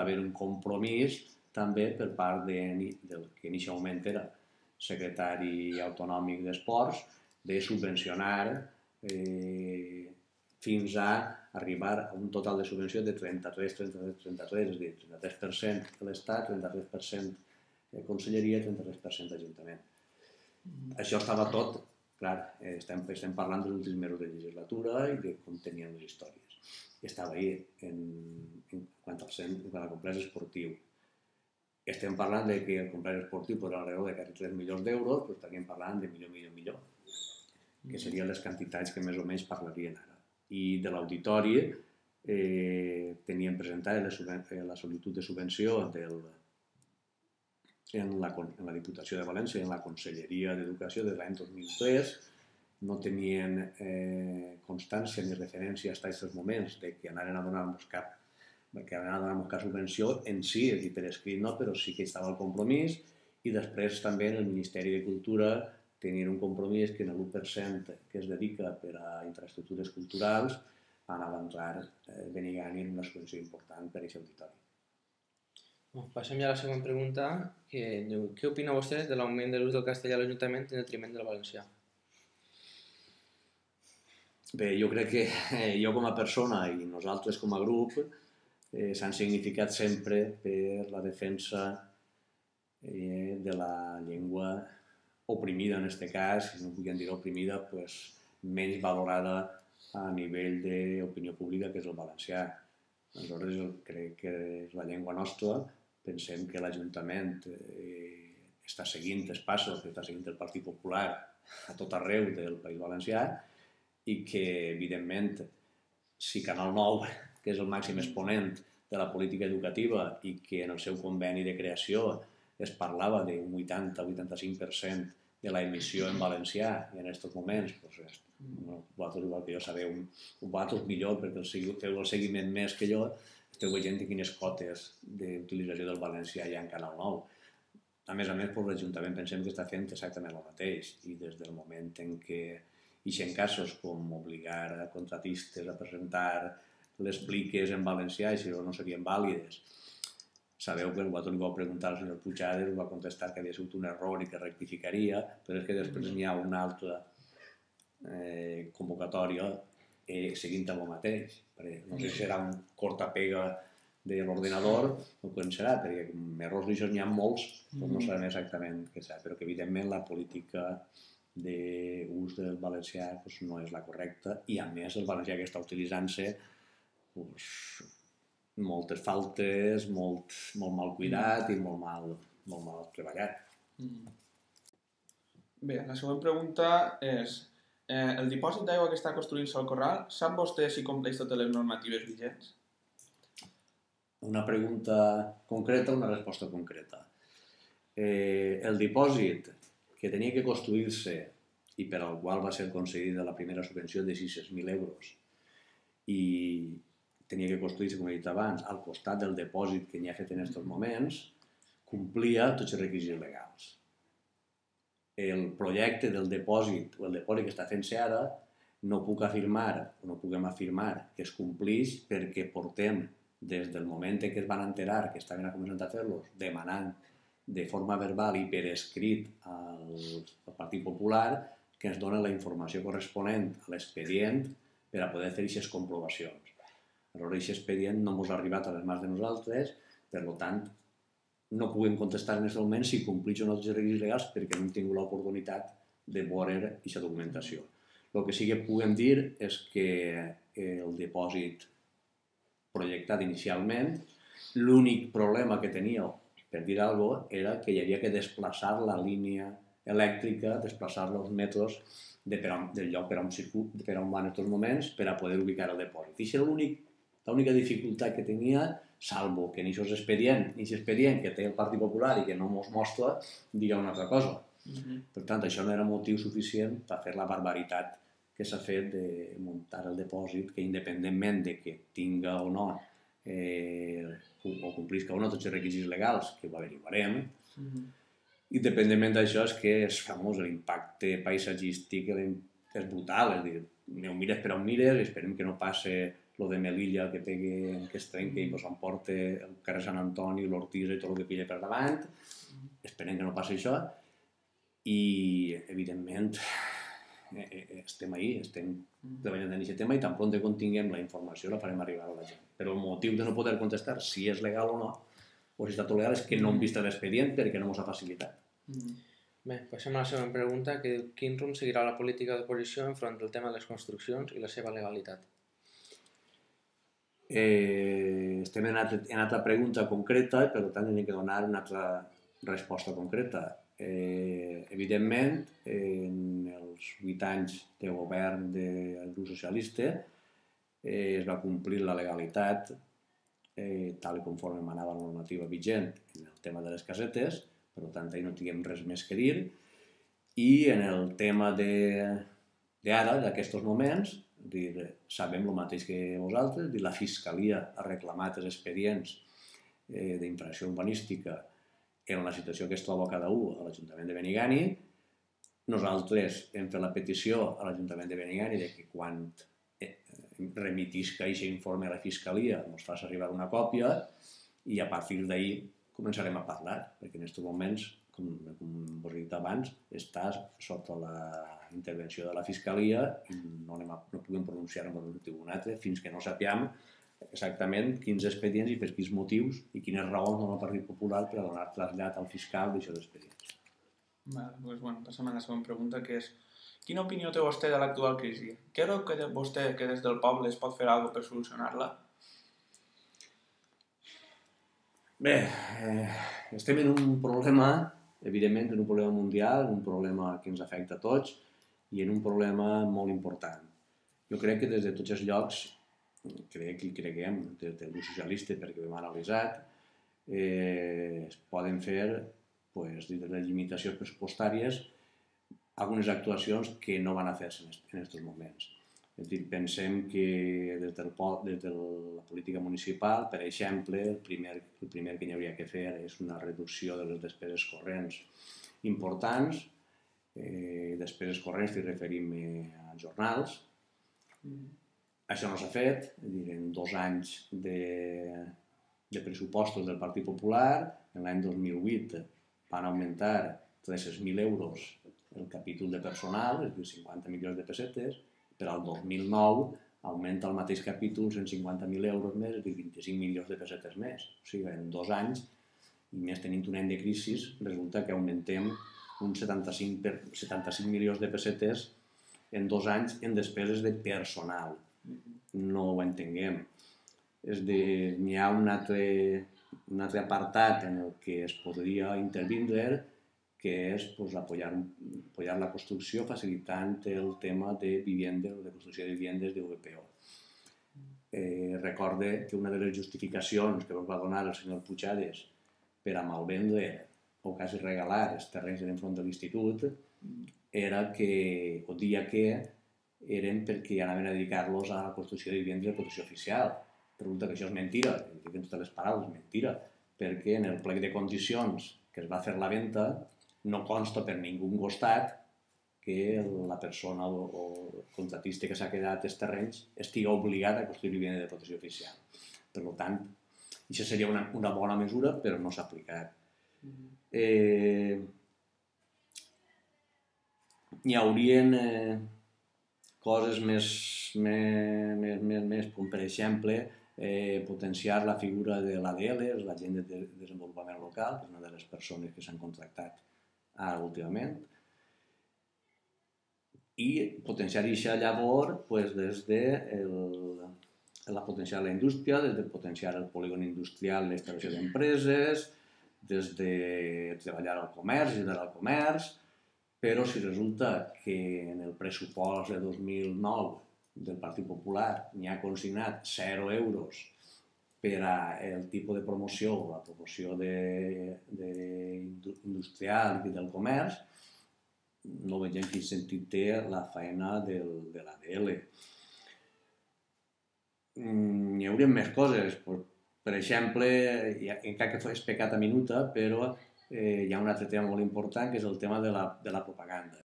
va haver un compromís també per part del que inicialment era secretari autonòmic d'Esports de subvencionar fins a arribar a un total de subvenció de 33, és a dir, 33% l'Estat, 33% Conselleria i 33% Ajuntament. Això estava tot, clar, estem parlant dels últims mesos de legislatura i de com tenien les històries. Estava ahí quant al complex esportiu. Estem parlant de que el complex esportiu podrà alrededor de quasi 3 milions d'euros, però estaríem parlant de milió, que serien les quantitats que més o menys parlarien ara. I de l'auditori tenien presentat la sol·licitud de subvenció en la Diputació de València, en la Conselleria d'Educació des de l'any 2003, no tenien constància ni referència fins a aquests moments de que anaren a donar-nos cap subvenció en si, és a dir, per escrit no, però sí que estava el compromís, i després també en el Ministeri de Cultura tenien un compromís que en l'1% que es dedica per a infraestructures culturals anava a entrar Benigànim en una subvenció important per a aquest auditori. Passem ja a la següent pregunta, que diu: què opina vostè de l'augment de l'ús del castellà a l'Ajuntament en detriment del valencià? Bé, jo crec que jo com a persona i nosaltres com a grup s'han significat sempre per la defensa de la llengua oprimida, en aquest cas, si no podríem dir oprimida, menys valorada a nivell d'opinió pública, que és el valencià. Aleshores, crec que és la llengua nostra. Pensem que l'Ajuntament està seguint els passos que està seguint el Partit Popular a tot arreu del País Valencià i que, evidentment, si Canal 9, que és el màxim exponent de la política educativa i que en el seu conveni de creació es parlava d'un 80-85% de l'emissió en valencià, i en aquests moments, vosaltres, igual que jo, sabeu, vosaltres millor, perquè feu el seguiment més que jo, esteu veient quines cotes d'utilització del valencià hi ha en Canal 9. A més, l'Ajuntament pensem que està fent exactament el mateix, i des del moment en què hi ha casos com obligar a contratistes a presentar les pliques en valencià i si no serien vàlides. Sabeu que vosaltres li vau preguntar al senyor Puigades, va contestar que havia sigut un error i que rectificaria, però és que després n'hi ha una altra convocatòria seguint amb el mateix. No sé si serà un cortapega de l'ordenador o quan serà, perquè errors d'això n'hi ha molts, però no sabem exactament què serà, però que evidentment la política d'ús del valencià no és la correcta, i a més el valencià que està utilitzant-se moltes faltes, molt mal cuidat i molt mal treballat. Bé, la següent pregunta és: el dipòsit d'aigua que està construint-se al corral, sap vostè si compleix totes les normatives vigents? Una pregunta concreta, una resposta concreta. El dipòsit que tenia que construir-se i per al qual va ser concedida la primera subvenció de 600.000 euros i tenia que construir-se, com he dit abans, al costat del dipòsit que n'hi ha fet en aquests moments, complia tots els requisits legals. El projecte del dipòsit o el dipòsit que està fent-se ara no puc afirmar o no puguem afirmar que es complís perquè portem des del moment en què es van enterar que estaven començant a fer-los demanant de forma verbal i per escrit al Partit Popular que ens dona la informació corresponent a l'expedient per a poder fer aquestes comprovacions. Aleshores, aquest expedient no ens ha arribat a les mans de nosaltres, per tant, no puguem contestar en aquest moment si compleix o no els requisits legals perquè no hem tingut l'oportunitat de veure aquesta documentació. El que sí que puguem dir és que el dipòsit projectat inicialment, l'únic problema que tenia, per dir alguna cosa, era que hi havia que desplaçar la línia elèctrica, desplaçar els metros del lloc per on van aquests moments per a poder ubicar el dipòsit. I això era l'única dificultat que tenia, salvo que en aquest expedient que té el Partit Popular i que no ens mostra, diga una altra cosa. Per tant, això no era motiu suficient per fer la barbaritat que s'ha fet de muntar el dipòsit, que independentment de que tinga o no o complisca o no tots els requisits legals, que ho averiguarem, independentment d'això és que és famós, l'impacte paisatgístic és brutal, és a dir, ho mires per on mires i esperem que no passi lo de Melilla que es trenca i s'emporta el carrer Sant Antoni, l'Ortiz i tot el que pilla per davant. Esperem que no passi això. I, evidentment, estem ahí, estem treballant en aquest tema i tan pront com tinguem la informació la farem arribar a la gent. Però el motiu de no poder contestar si és legal o no, o si està tot legal, és que no hem vist l'expedient perquè no ens ha facilitat. Bé, passem a la següent pregunta, que diu: quin rumb seguirà la política d'oposició enfront del tema de les construccions i la seva legalitat? Estem en altra pregunta concreta i per tant hem de donar una altra resposta concreta. Evidentment, en els 8 anys de govern del grup socialista es va complir la legalitat tal com manava la normativa vigent en el tema de les casetes, per tant, ahir no tinguem res més que dir. I en el tema d'ara, d'aquests moments, sabem el mateix que vosaltres, la Fiscalia ha reclamat els expedients d'infracció urbanística en la situació que es troba cada un a l'Ajuntament de Benigànim. Nosaltres hem fet la petició a l'Ajuntament de Benigànim que quan remitisca aquest informe a la Fiscalia ens faci arribar una còpia i a partir d'ahir començarem a parlar, perquè en aquests moments, com vos he dit abans, està sota la intervenció de la Fiscalia i no podem pronunciar-nos en un altre fins que no sapiem exactament quins expedients i per quins motius i quines raons dona el Partit Popular per a donar trasllat al fiscal d'aixòs expedients. Doncs passem a la següent pregunta, que és: quina opinió té vostè de l'actual crisi? Creu que vostè, que des del poble, es pot fer alguna cosa per solucionar-la? Bé, estem en un problema, evidentment, en un problema mundial, un problema que ens afecta a tots i en un problema molt important. Jo crec que des de tots els llocs, creguem, des del grup socialista, perquè ho hem analitzat, es poden fer, des de les limitacions pressupostàries, algunes actuacions que no van a fer-se en aquests moments. És a dir, pensem que des de la política municipal, per exemple, el primer que hi hauria que fer és una reducció de les despeses corrents importants. Despeses corrents, si referim a jornals. Això no s'ha fet. En 2 anys de pressupostos del Partit Popular, en l'any 2008 van augmentar 300.000 euros el capítol de personal, és a dir, 50 milions de pessetes. Per al 2009 augmenta el mateix capítol 150.000 euros més, és a dir, 25 milions de pessetes més. O sigui, en 2 anys, i més tenint un any de crisi, resulta que augmentem uns 75 milions de pessetes en 2 anys en despeses de personal. No ho entenguem. N'hi ha un altre apartat en el que es podria intervindre, que és apoyar la construcció facilitant el tema de construcció de viviendes de VPO. Recorde que una de les justificacions que va donar el senyor Puigades per a malvendre o quasi regalar els terrenys enfront de l'institut era que, o dia que, eren perquè anaven a dedicar-los a la construcció de viviendes de protecció oficial. Resulta que això és mentira, dic totes les paraules, mentira, perquè en el plec de condicions que es va fer la venda no consta per ningú costat que la persona o contratista que s'ha quedat els terrenys estigui obligat a construir vivienda de protecció oficial. Per tant, això seria una bona mesura, però no s'ha aplicat. Hi haurien coses més, com per exemple, potenciar la figura de l'ADL, l'Agent de Desenvolupament Local, que és una de les persones que s'han contractat ara últimament, i potenciar aquesta llavor des de la potenciar la indústria, des de potenciar el polígon industrial, la instal·lació d'empreses, des de treballar al comerç, ajudar al comerç, però si resulta que en el pressupost de 2009 del Partit Popular n'hi ha consignat 0 euros per al tipus de promoció, la promoció industrial i del comerç, no veig en quin sentit té la feina de l'ADL. Hi haurien més coses. Per exemple, encara que és pecat a minuta, però hi ha un altre tema molt important, que és el tema de la propaganda.